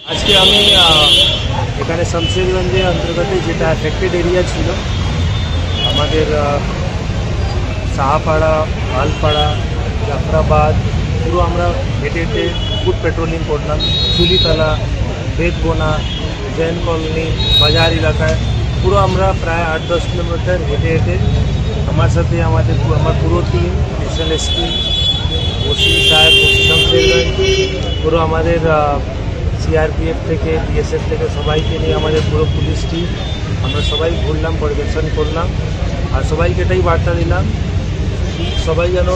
আজকে আমি এখানে শমশেরগঞ্জের অন্তর্গত যেটা অ্যাফেক্টেড এরিয়া ছিল আমাদের শাহপাড়া, আলপাড়া, জাফরাবাদ পুরো আমরা হেঁটে হেঁটে ফুড পেট্রোলিং করলাম। চুলিতলা, বেদবোনা, জৈন কলোনি, বাজার এলাকায় পুরো আমরা প্রায় 8-10 কিলোমিটার হেঁটে হেঁটে আমার সাথে আমার পুরো টিম, ন্যাশনাল এসপি, ওসি সাহেব, ওসি শমশেরগঞ্জ, পুরো আমাদের সিআরপিএফ থেকে, বিএসএফ থেকে সবাইকে নিয়ে আমাদের পুরো পুলিশ টিম আমরা সবাই ঘুরলাম, পরিদর্শন করলাম। আর সবাইকে এটাই বার্তা দিলাম কি সবাই যেন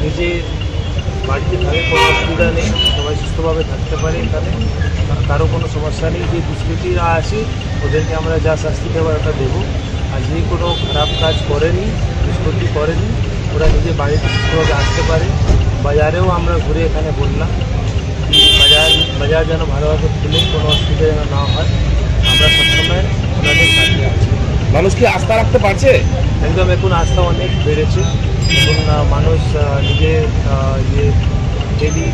নিজে বাড়িতে থাকে, কোনো অসুবিধা নেই, সবাই সুস্থভাবে থাকতে পারে। এখানে কারো কোনো সমস্যা নেই। যে দুষ্কৃতীরা আছে ওদেরকে আমরা যা শাস্তি দেওয়ার ওটা দেবো। আর যে কোনো খারাপ কাজ করেনি, দুষ্কৃতি করেনি, ওরা নিজে বাড়িতে সুস্থভাবে আসতে পারে। বাজারেও আমরা ঘুরে এখানে বললাম বাজার যেন ভালোভাবে খুলে, কোনো অসুবিধা যেন না হয়। আমরা সবসময় ওনাদের সাথে আছি। মানুষ কি আস্থা রাখতে পারছে? একদম এখন আস্থা অনেক বেড়েছে। এখন মানুষ নিজের যে ডেলি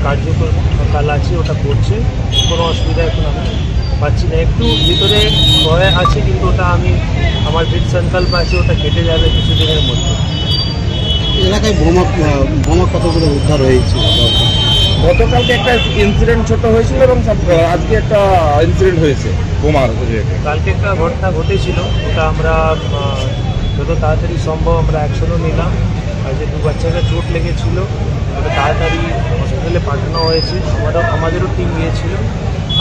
কার্যকাল আছে ওটা করছে, কোনো অসুবিধা এখন আমি পাচ্ছি না। একটু ভিতরে ভয় আছে, কিন্তু ওটা আমার দৃঢ় সংকল্প আছে, ওটা কেটে যাবে কিছুদিনের মধ্যে। এলাকায় বোমা কতগুলো উদ্ধার হয়েছে? গতকালকে একটা ইনসিডেন্ট ছোট হয়েছিল এবং আজকে একটা ইনসিডেন্ট হয়েছে বোমার। কালকে একটা ঘটনা ঘটেছিল, ওটা আমরা যত তাড়াতাড়ি সম্ভব আমরা অ্যাকশনও নিলাম। আর যে 2 বাচ্চাকে চোট লেগেছিল ওটা তাড়াতাড়ি হসপিটালে পাঠানো হয়েছে। আমাদেরও টিম গিয়েছিল।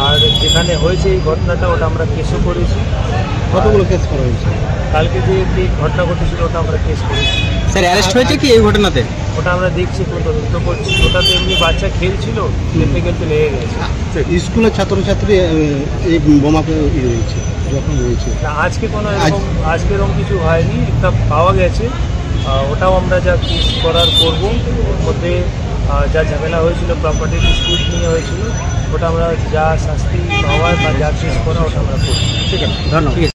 আর যেখানে হয়েছে এই ঘটনাটা ওটা আমরা কেসও করেছি। কতগুলো কেস করা হয়েছে? কালকে যে ঘটনা ঘটেছিল ওটা আমরা কেস করেছি। স্যার অ্যারেস্ট হয়েছে কি এই ঘটনাতে? ওটা আমরা দেখছি, তদন্ত করছি। ওটাতে এমনি বাচ্চা খেলছিল, খেলতে লেগে গেছে। স্কুলের ছাত্রছাত্রী এই বোমাকে হয়েছে, যখন হয়েছে। আজকে কোনো আজকে এরকম কিছু হয়নি, একটা পাওয়া গেছে। ওটাও আমরা যা কেস করার করবো। ওর মধ্যে যা ঝামেলা হয়েছিল, প্রপার্টি ডিসপিউট নিয়ে হয়েছিল, ওটা আমরা যা শাস্তি পাওয়ার বা যা কেস করা ওটা আমরা করবো। ঠিক আছে, ধন্যবাদ।